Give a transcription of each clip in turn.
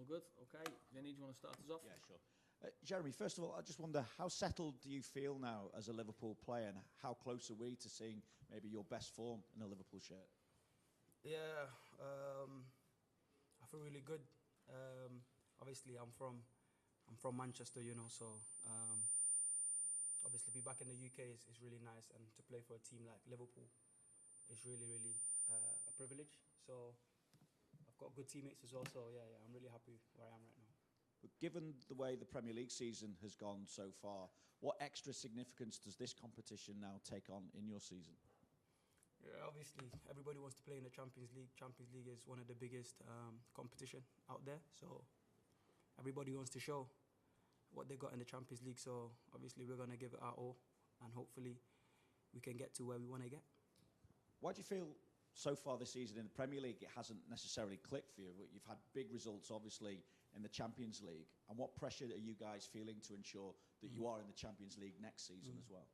good. Okay, Vinny, do you want to start us off? Yeah, sure. Jeremy, first of all, I just wonder, how settled do you feel now as a Liverpool player, and how close are we to seeing maybe your best form in a Liverpool shirt? Yeah, I feel really good. Obviously, I'm from Manchester, you know, so obviously be back in the UK is really nice, and to play for a team like Liverpool is really a privilege. So I've got good teammates as well. So yeah, I'm really happy where I am right now. But given the way the Premier League season has gone so far, what extra significance does this competition now take on in your season? Yeah, obviously everybody wants to play in the Champions League. Champions League is one of the biggest competition out there. So everybody wants to show what they got in the Champions League. So obviously we're going to give it our all, and hopefully we can get to where we want to get. Why do you feel so far this season in the Premier League it hasn't necessarily clicked for you? You've had big results, obviously, in the Champions League. And what pressure are you guys feeling to ensure that you are in the Champions League next season as well?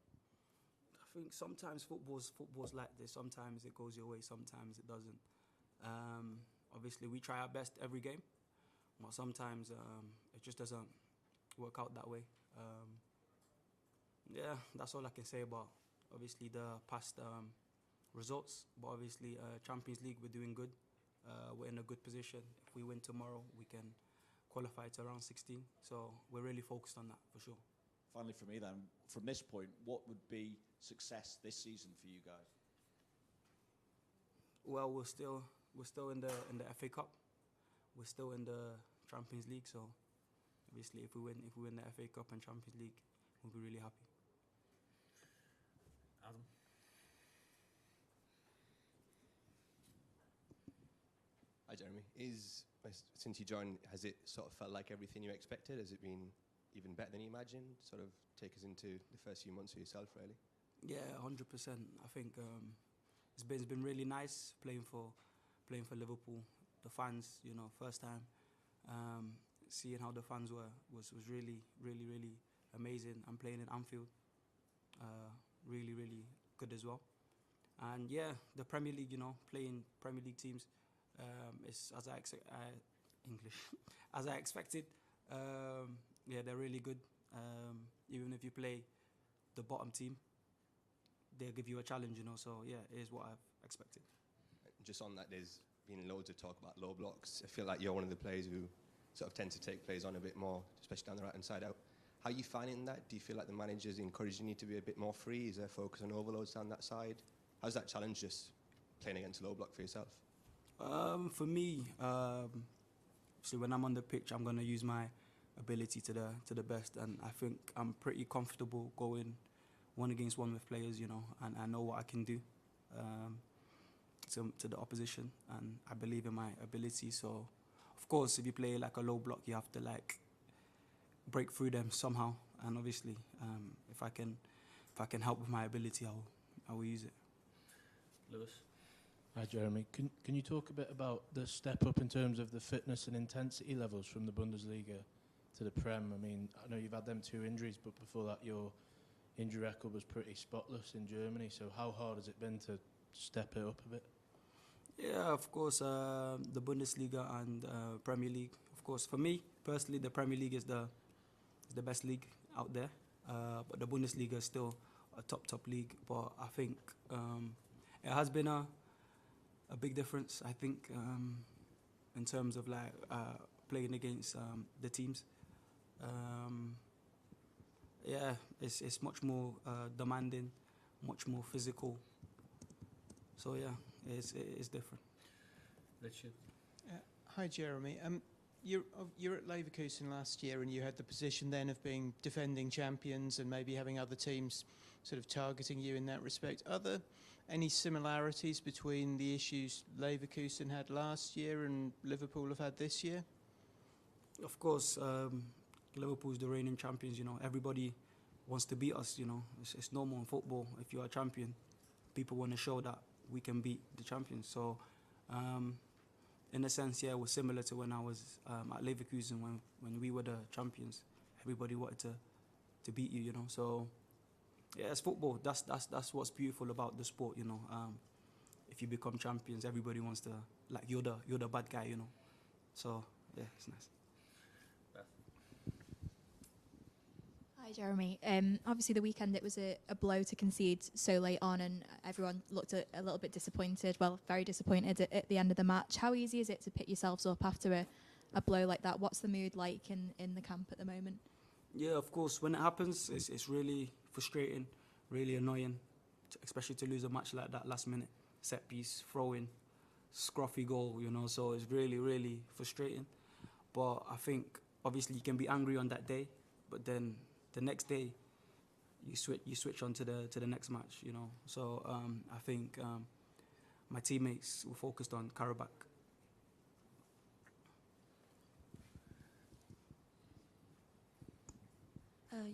I think sometimes football's like this. Sometimes it goes your way, sometimes it doesn't. Obviously, we try our best every game, but sometimes it just doesn't work out that way. Yeah, that's all I can say about obviously the past results. But obviously, Champions League, we're doing good. We're in a good position. If we win tomorrow, we can qualify to around 16. So we're really focused on that for sure. Finally, for me then, from this point, what would be success this season for you guys? Well, we're still in the FA Cup. We're still in the Champions League. So obviously, if we win the FA Cup and Champions League, we'll be really happy. Adam. Hi, Jeremy. Since you joined, has it sort of felt like everything you expected? Has it been even better than you imagined? Sort of take us into the first few months for yourself, really. Yeah, 100%. I think it's been really nice playing for Liverpool. The fans, you know, first time seeing how the fans were was really amazing. And playing in Anfield, really good as well. And yeah, the Premier League, you know, playing Premier League teams is as I expected. Yeah, they're really good. Even if you play the bottom team, they'll give you a challenge, you know. So yeah, it is what I've expected. Just on that, there's been loads of talk about low blocks. I feel like you're one of the players who sort of tend to take plays on a bit more, especially down the right-hand side out. How are you finding that? Do you feel like the manager's encouraging you to be a bit more free? Is there focus on overloads down that side? How's that challenge just playing against low block for yourself? For me, so when I'm on the pitch, I'm going to use my ability to the best, and I think I'm pretty comfortable going 1-against-1 with players, you know, and I know what I can do to the opposition, and I believe in my ability. So, of course, if you play like a low block, you have to like break through them somehow, and obviously, if I can help with my ability, I will use it. Lewis. Hi, Jeremy. Can you talk a bit about the step up in terms of the fitness and intensity levels from the Bundesliga to the Prem? I mean, I know you've had them 2 injuries, but before that your injury record was pretty spotless in Germany. So how hard has it been to step it up a bit? Yeah, of course, the Bundesliga and Premier League. Of course, for me personally, the Premier League is the best league out there. But the Bundesliga is still a top league. But I think it has been a big difference, I think, in terms of like playing against the teams. Yeah, it's much more demanding, much more physical. So yeah, it's different. Richard. Hi, Jeremy. You're at Leverkusen last year, and you had the position then of being defending champions and maybe having other teams sort of targeting you in that respect. Are there any similarities between the issues Leverkusen had last year and Liverpool have had this year? Of course, Liverpool's the reigning champions. You know, everybody wants to beat us. You know, it's normal in football. If you're a champion, people want to show that we can beat the champions. So, in a sense, yeah, it was similar to when I was at Leverkusen when we were the champions. Everybody wanted to beat you. You know, so yeah, it's football. That's what's beautiful about the sport. You know, if you become champions, everybody wants to, like, you're the bad guy. You know, so yeah, it's nice. Hi, Jeremy. Obviously, the weekend it was a blow to concede so late on, and everyone looked a little bit disappointed. Well, very disappointed at the end of the match. How easy is it to pick yourselves up after a blow like that? What's the mood like in the camp at the moment? Yeah, of course. When it happens, it's really frustrating, really annoying, especially to lose a match like that last minute. Set piece, throw in, scruffy goal, you know, so it's really, really frustrating. But I think, obviously, you can be angry on that day, but then the next day, you switch on to the next match, you know. So I think my teammates were focused on Qarbabag.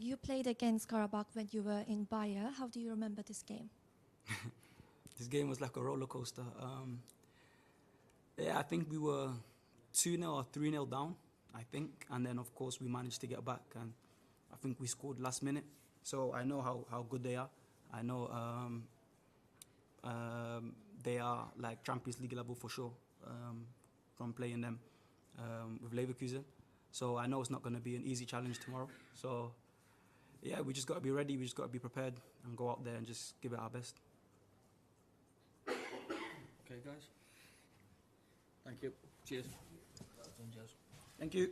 You played against Qarbabag when you were in Bayer. How do you remember this game? This game was like a roller coaster. Yeah, I think we were 2-0 or 3-0 down, I think. And then, of course, we managed to get back. And I think we scored last minute. So I know how good they are. I know they are like Champions League level for sure from playing them with Leverkusen. So I know it's not going to be an easy challenge tomorrow. So, yeah, we just got to be ready. We just got to be prepared and go out there and just give it our best. Okay, guys. Thank you. Cheers. Thank you.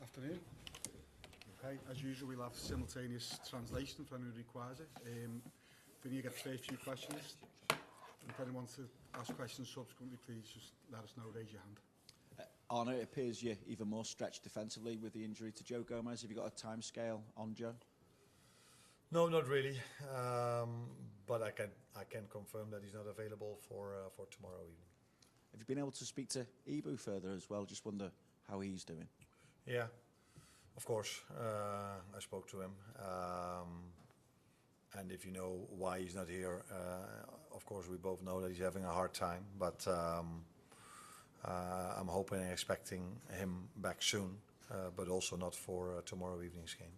Afternoon. Okay, as usual, we'll have simultaneous translation for anyone who requires it. Then you get a fair few questions. And if anyone wants to ask questions subsequently, please just let us know, raise your hand. Arne, it appears you're even more stretched defensively with the injury to Joe Gomez. Have you got a time scale on Joe? No, not really. But I can confirm that he's not available for tomorrow evening. Have you been able to speak to Ibu further as well? Just wonder how he's doing. Yeah, of course. I spoke to him. And if you know why he's not here, of course we both know that he's having a hard time. But I'm hoping and expecting him back soon, but also not for tomorrow evening's game.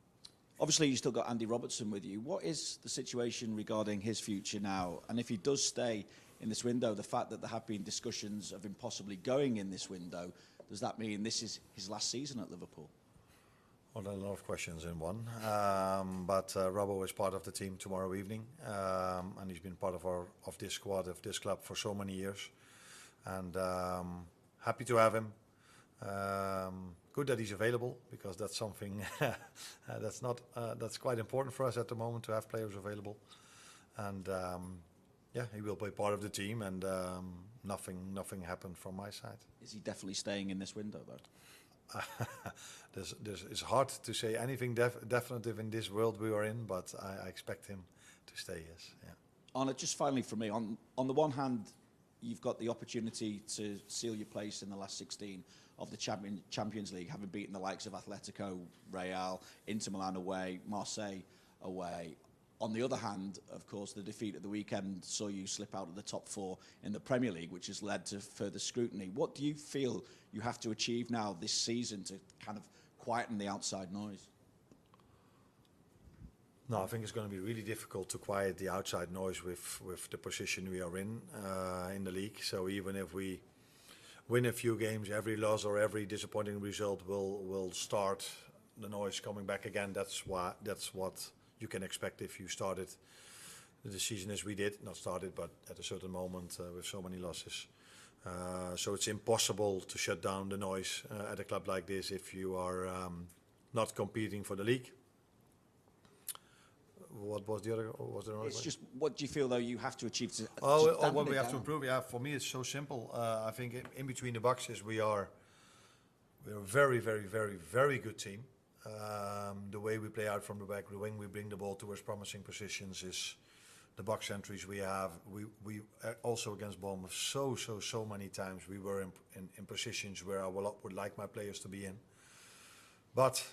Obviously, you still got Andy Robertson with you. What is the situation regarding his future now? And if he does stay in this window, the fact that there have been discussions of him possibly going in this window, does that mean this is his last season at Liverpool? Well, there are a lot of questions in one. But Robbo is part of the team tomorrow evening, and he's been part of this squad, of this club for so many years. And happy to have him. Good that he's available, because that's something that's quite important for us at the moment, to have players available. And yeah, he will be part of the team, and nothing happened from my side. Is he definitely staying in this window, though? It's hard to say anything definitive in this world we are in, but I expect him to stay, yes. Yeah. Arne, just finally from me, on the one hand, you've got the opportunity to seal your place in the last 16 of the Champions League, having beaten the likes of Atletico, Real, Inter Milan away, Marseille away. On the other hand, of course, the defeat at the weekend saw you slip out of the top 4 in the Premier League, which has led to further scrutiny. What do you feel you have to achieve now this season to kind of quieten the outside noise? No, I think it's going to be really difficult to quiet the outside noise with the position we are in the league. So even if we win a few games, every loss or every disappointing result will start the noise coming back again. That's what you can expect if you started the season as we did. Not started, but at a certain moment with so many losses. So it's impossible to shut down the noise at a club like this if you are not competing for the league. What was the other? Was there another It's question? just, what do you feel, though, you have to achieve to What we have to down? improve? Yeah, for me it's so simple. I think in between the boxes we're a very, very, very, very good team. The way we play out from the back, the way we bring the ball towards promising positions is the box entries we have. We also against Bournemouth so many times we were in positions where I would like my players to be in. But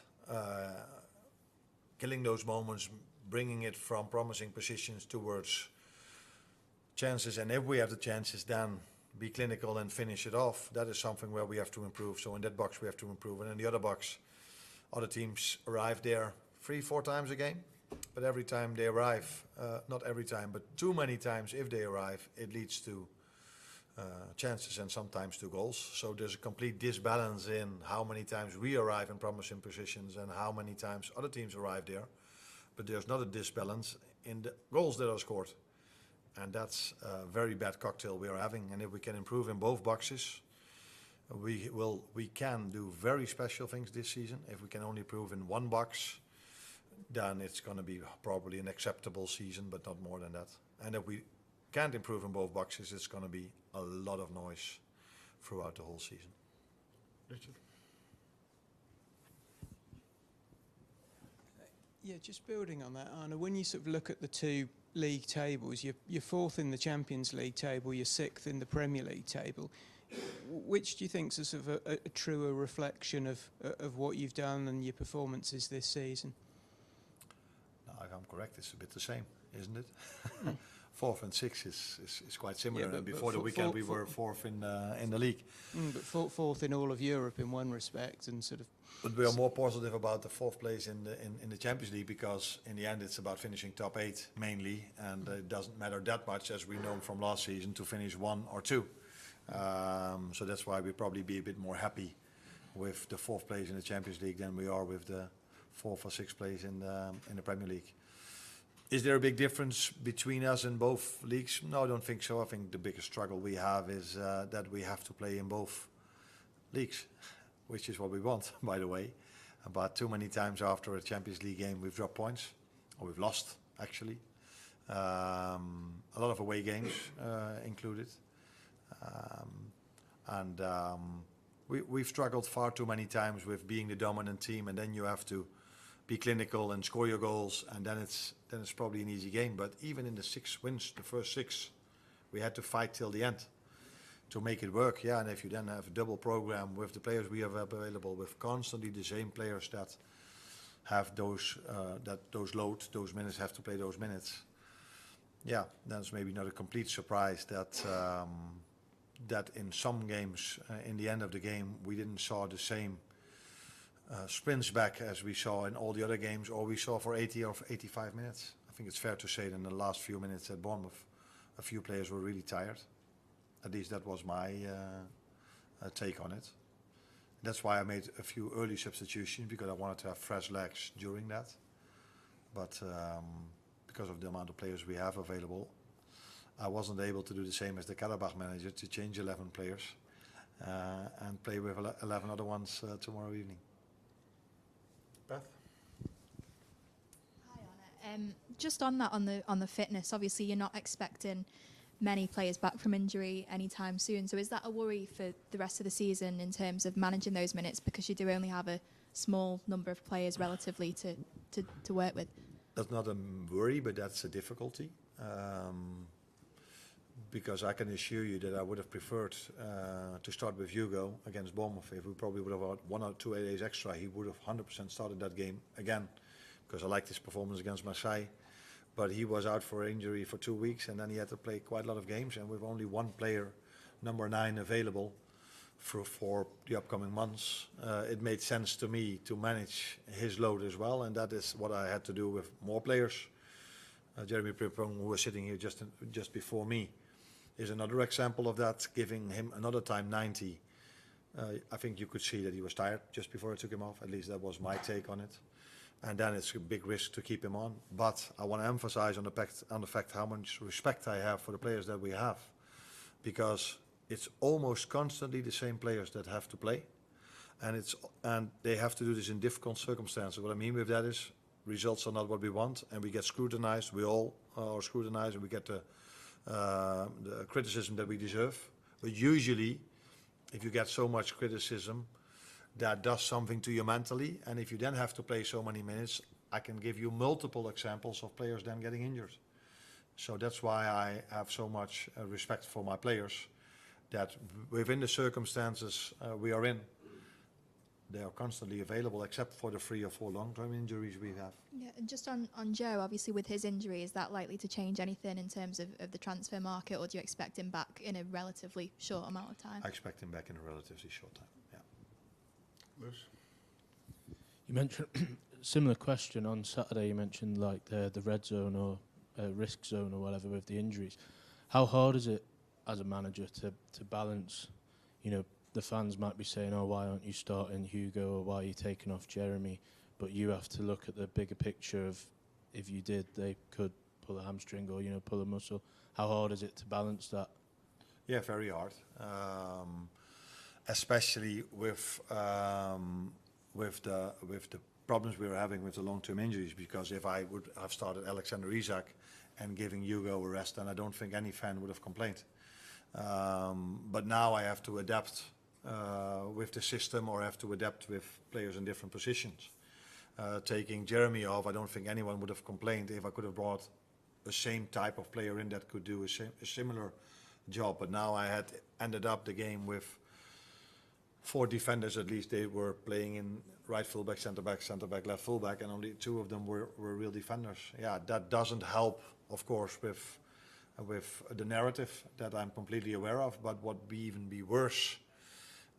killing those moments, bringing it from promising positions towards chances, and if we have the chances, then be clinical and finish it off. That is something where we have to improve. So in that box we have to improve, and in the other box, other teams arrive there 3-4 times a game, but every time they arrive, not every time, but too many times if they arrive, it leads to chances and sometimes to goals. So there's a complete disbalance in how many times we arrive in promising positions and how many times other teams arrive there. But there's not a disbalance in the goals that are scored. And that's a very bad cocktail we are having. And if we can improve in both boxes, we can do very special things this season. If we can only improve in one box, then it's going to be probably an acceptable season, but not more than that. And if we can't improve in both boxes, it's going to be a lot of noise throughout the whole season. Richard? Yeah, just building on that, Arne, when you sort of look at the two league tables, you're fourth in the Champions League table, you're sixth in the Premier League table. Which do you think is a sort of a truer reflection of what you've done and your performances this season? No, if I'm correct, it's a bit the same, isn't it? Fourth and sixth is quite similar. Yeah, and before the weekend, we were fourth in the league. But fourth in all of Europe in one respect, and sort of. But we are more positive about the fourth place in the Champions League, because in the end it's about finishing top 8 mainly, and it doesn't matter that much, as we know from last season, to finish 1 or 2. So that's why we'll probably be a bit more happy with the fourth place in the Champions League than we are with the fourth or sixth place in the Premier League. Is there a big difference between us in both leagues? No, I don't think so. I think the biggest struggle we have is that we have to play in both leagues, which is what we want, by the way. But too many times after a Champions League game, we've dropped points, or we've lost, actually. A lot of away games included. We've struggled far too many times with being the dominant team, and then you have to be clinical and score your goals, and then it's probably an easy game. But even in the 6 wins, the first 6, we had to fight till the end to make it work. Yeah, and if you then have a double program with the players we have available, with constantly the same players that have those minutes, have to play those minutes. Yeah, that's maybe not a complete surprise that that in some games, in the end of the game, we didn't saw the same sprints back as we saw in all the other games, or we saw for 80 or 85 minutes. I think it's fair to say that in the last few minutes at Bournemouth, a few players were really tired. At least that was my take on it. That's why I made a few early substitutions, because I wanted to have fresh legs during that. But because of the amount of players we have available, I wasn't able to do the same as the Qarbabag manager, to change 11 players and play with 11 other ones tomorrow evening. Beth? Hi, Anna. Just on that, on the fitness, obviously you're not expecting many players back from injury anytime soon. So is that a worry for the rest of the season in terms of managing those minutes, because you do only have a small number of players relatively to work with? That's not a worry, but that's a difficulty. Because I can assure you that I would have preferred to start with Hugo against Bournemouth. If we probably would have had 1 or 2 days extra, he would have 100% started that game again, because I liked his performance against Marseille. But he was out for injury for 2 weeks, and then he had to play quite a lot of games, and with only one player, number 9, available for the upcoming months, it made sense to me to manage his load as well, and that is what I had to do with more players. Jeremy Frimpong, who was sitting here just before me, is another example of that, giving him another time 90. I think you could see that he was tired just before I took him off. At least that was my take on it. And then it's a big risk to keep him on. But I want to emphasize on the fact how much respect I have for the players that we have. Because it's almost constantly the same players that have to play, and they have to do this in difficult circumstances. What I mean with that is results are not what we want, and we get scrutinized. We all are scrutinized, and we get the criticism that we deserve. But usually, if you get so much criticism, that does something to you mentally. And if you then have to play so many minutes, I can give you multiple examples of players then getting injured. So that's why I have so much respect for my players, that within the circumstances we are in, they are constantly available, except for the 3 or 4 long-term injuries we have. Yeah, and just on Joe, obviously with his injury, is that likely to change anything in terms of the transfer market, or do you expect him back in a relatively short amount of time? I expect him back in a relatively short time, yeah. Lewis? You mentioned similar question on Saturday. You mentioned like the red zone or risk zone or whatever with the injuries. How hard is it as a manager to balance, you know, the fans might be saying, oh, why aren't you starting Hugo, or why are you taking off Jeremy? But you have to look at the bigger picture of, if you did, they could pull a hamstring or, you know, pull a muscle. How hard is it to balance that? Yeah, very hard. Especially with the problems we were having with the long-term injuries, because if I would have started Alexander Isak and giving Hugo a rest, then I don't think any fan would have complained. But now I have to adapt with the system, or have to adapt with players in different positions. Taking Jeremy off, I don't think anyone would have complained if I could have brought the same type of player in that could do a similar job. But now I had ended up the game with 4 defenders at least. They were playing in right fullback, centre back, left fullback, and only 2 of them were real defenders. Yeah, that doesn't help, of course, with the narrative that I'm completely aware of. But what would even be worse,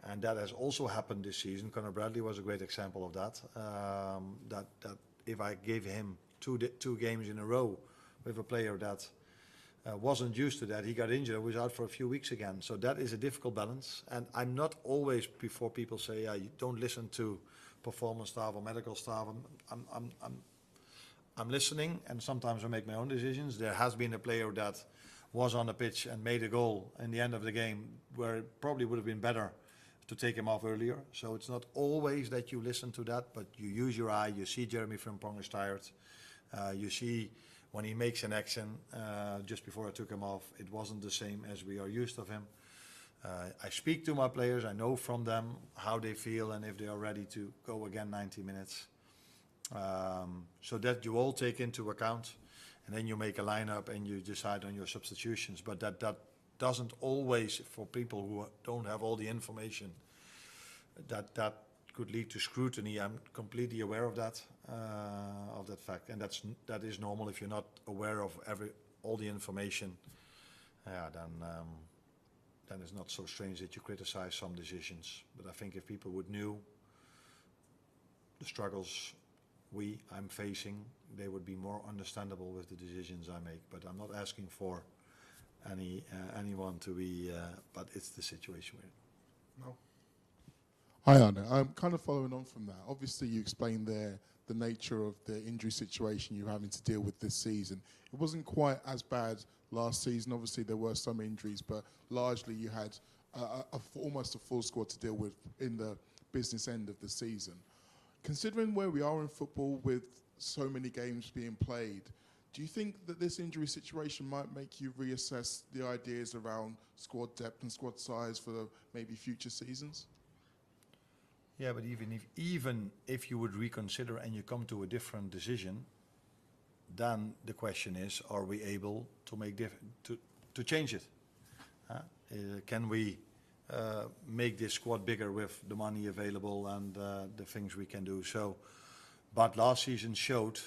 and that has also happened this season, Conor Bradley was a great example of that, that if I gave him 2 games in a row with a player that wasn't used to that, he got injured, was out for a few weeks again. So that is a difficult balance. And I'm not always, before people say, yeah, you don't listen to performance staff or medical staff, I'm listening, and sometimes I make my own decisions. There has been a player that was on the pitch and made a goal in the end of the game where it probably would have been better to take him off earlier. So it's not always that you listen to that, but you use your eye. You see Jeremy Frimpong is tired. You see when he makes an action, just before I took him off, it wasn't the same as we are used of him. I speak to my players. I know from them how they feel and if they are ready to go again 90 minutes. So that you all take into account, and then you make a lineup and you decide on your substitutions. But that doesn't always, for people who don't have all the information, that could lead to scrutiny. I'm completely aware of that fact, and that is normal. If you're not aware of all the information, then it's not so strange that you criticize some decisions. But I think if people would knew the struggles I'm facing, they would be more understandable with the decisions I make. But I'm not asking for anyone to be, but it's the situation we're in. No. Hi, Arne. I'm kind of following on from that. Obviously, you explained there the nature of the injury situation you're having to deal with this season. It wasn't quite as bad last season. Obviously, there were some injuries, but largely you had almost a full squad to deal with in the business end of the season. Considering where we are in football with so many games being played, do you think that this injury situation might make you reassess the ideas around squad depth and squad size for maybe future seasons? Yeah, but even if you would reconsider and you come to a different decision, then the question is, are we able to make to change it? Can we make this squad bigger with the money available and the things we can do? So, but last season showed,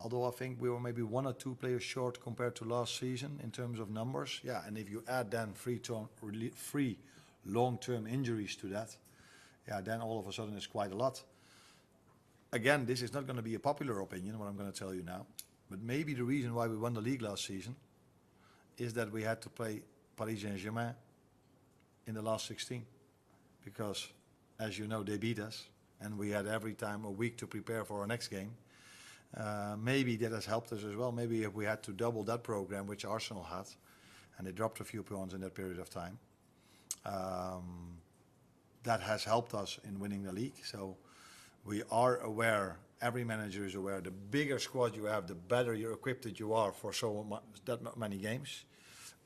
although I think we were maybe 1 or 2 players short compared to last season in terms of numbers. Yeah, and if you add then 3 long-term injuries to that, yeah, then all of a sudden it's quite a lot. Again, this is not going to be a popular opinion, what I'm going to tell you now. But maybe the reason why we won the league last season is that we had to play Paris Saint-Germain in the last 16. Because, as you know, they beat us. And we had every time a week to prepare for our next game. Maybe that has helped us as well. Maybe if we had to double that program, which Arsenal had, and they dropped a few points in that period of time, that has helped us in winning the league. So we are aware, every manager is aware, the bigger squad you have, the better you're equipped that you are for that many games.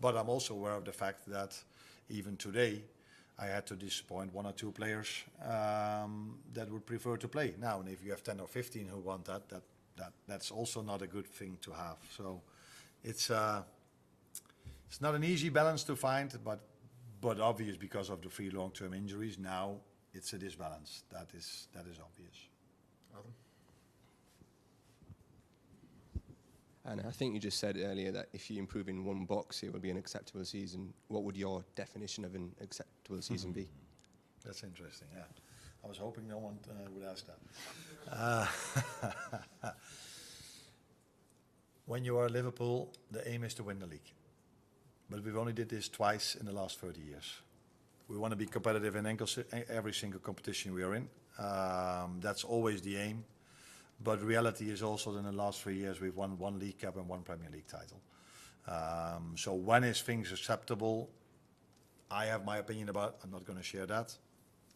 But I'm also aware of the fact that even today, I had to disappoint 1 or 2 players that would prefer to play. Now, and if you have 10 or 15 who want that's also not a good thing to have. So it's not an easy balance to find, but obvious because of the 3 long-term injuries. Now it's a disbalance. That is obvious. Adam? And I think you just said earlier that if you improve in one box, it will be an acceptable season. What would your definition of an acceptable season be? That's interesting, yeah. I was hoping no one would ask that. When you are Liverpool, the aim is to win the league. But we've only did this twice in the last 30 years. We want to be competitive in every single competition we are in. That's always the aim. But reality is also that in the last 3 years we've won 1 League Cup and 1 Premier League title. So when is things acceptable? I have my opinion about. I'm not going to share that.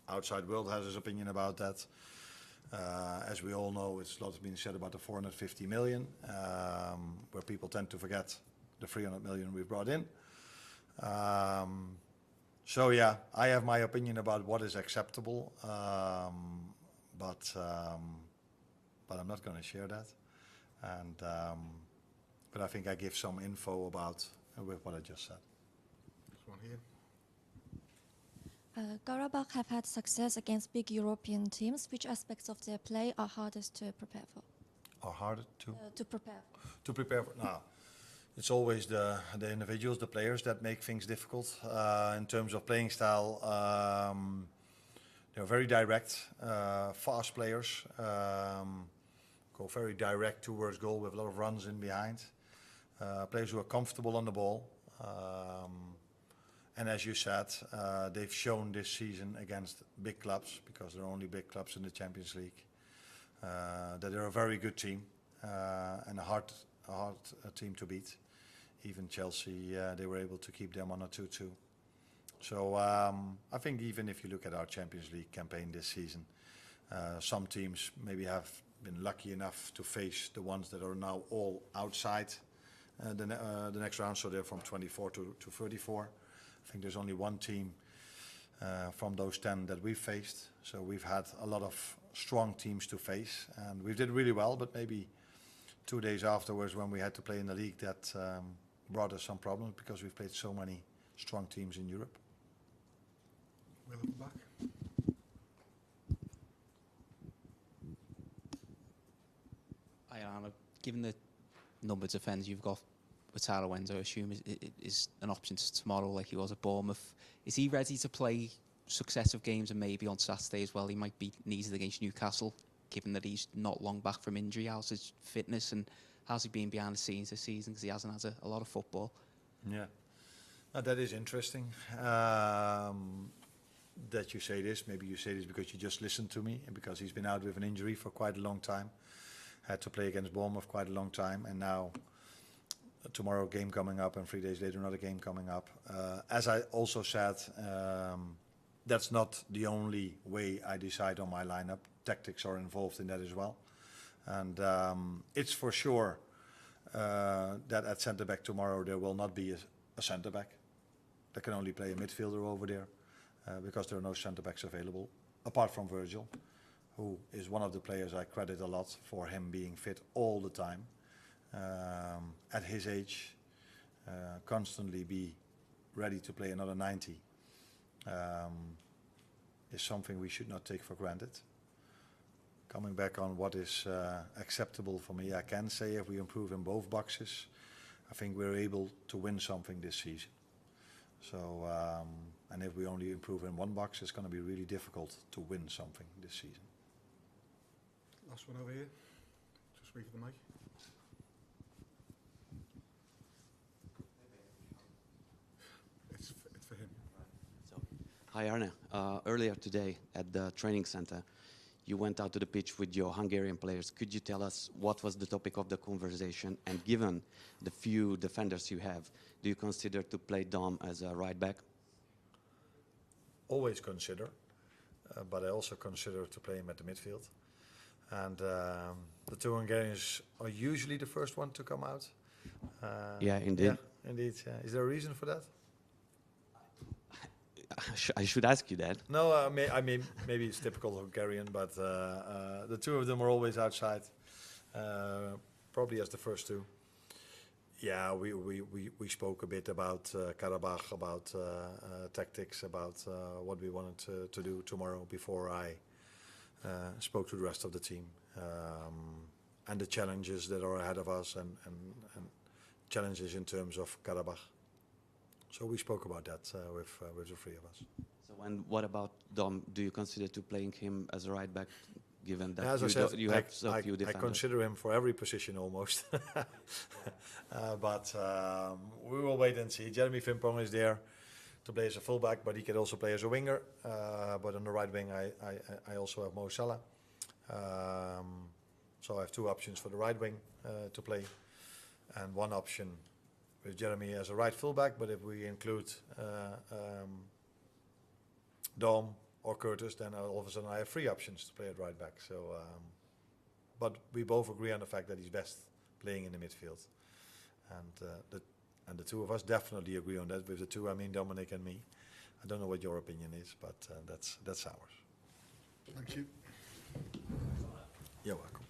Outside world has his opinion about that. As we all know, it's a lot been said about the 450 million, where people tend to forget the 300 million we brought in. So yeah, I have my opinion about what is acceptable, but I'm not going to share that. And but I think I give some info about with what I just said. There's one here. Qarbabag have had success against big European teams. Which aspects of their play are hardest to prepare for? Are harder to prepare for? To prepare for? No. It's always the individuals, the players that make things difficult. In terms of playing style, they're very direct, fast players. Go very direct towards goal with a lot of runs in behind. Players who are comfortable on the ball. And as you said, they've shown this season against big clubs, because there are only big clubs in the Champions League, that they're a very good team and a hard team to beat. Even Chelsea, they were able to keep them on a 2-2. So I think even if you look at our Champions League campaign this season, some teams maybe have been lucky enough to face the ones that are now all outside the next round, so they're from 24 to 34. I think there's only 1 team from those 10 that we've faced. So we've had a lot of strong teams to face, and we did really well, but maybe 2 days afterwards when we had to play in the league, that brought us some problems because we've played so many strong teams in Europe. Will at the back. Anna, given the number of defenders you've got with Tyler Wenzo, I assume is an option tomorrow like he was at Bournemouth. Is he ready to play successive games and maybe on Saturday as well? He might be needed against Newcastle, given that he's not long back from injury. How's his fitness and how's he been behind the scenes this season? Because he hasn't had a lot of football. Yeah, that is interesting that you say this. Maybe you say this because you just listened to me and because he's been out with an injury for quite a long time. Had to play against Bournemouth quite a long time, and now tomorrow a game coming up and 3 days later another game coming up. As I also said, that's not the only way I decide on my lineup. Tactics are involved in that as well. And it's for sure that at centre-back tomorrow there will not be a centre-back. There can only play a midfielder over there because there are no centre-backs available, apart from Virgil, who is one of the players I credit a lot for him being fit all the time. At his age, constantly be ready to play another 90 is something we should not take for granted. Coming back on what is acceptable for me, I can say if we improve in both boxes, I think we're able to win something this season. So, and if we only improve in one box, it's going to be really difficult to win something this season. Last one over here. Just wait for the mic. It's for him. Hi Arne, earlier today at the training center, you went out to the pitch with your Hungarian players. Could you tell us what was the topic of the conversation? And given the few defenders you have, do you consider to play Dom as a right back? always consider, but I also consider to play him at the midfield. And the two Hungarians are usually the first one to come out. Yeah, indeed. Yeah, indeed. Yeah. Is there a reason for that? I should ask you that. No, I mean maybe it's typical Hungarian, but the two of them are always outside, probably as the first two. Yeah, we spoke a bit about Qarbabag, about tactics, about what we wanted to do tomorrow before I spoke to the rest of the team, and the challenges that are ahead of us, and challenges in terms of Qarbabag. So we spoke about that with the three of us. So what about Dom? Do you consider to playing him as a right back, given that As I said, you have so few I defenders? consider him for every position almost. But we will wait and see. Jeremy Frimpong is there to play as a fullback, but he can also play as a winger. But on the right wing, I also have Mo Salah. So I have two options for the right wing to play, and one option with Jeremy as a right fullback. But if we include Dom or Curtis, then all of a sudden I have three options to play at right back. So, but we both agree on the fact that he's best playing in the midfield, and the two of us definitely agree on that. With the two, I mean Dominic and me. I don't know what your opinion is, but that's ours. Thank you. You're welcome.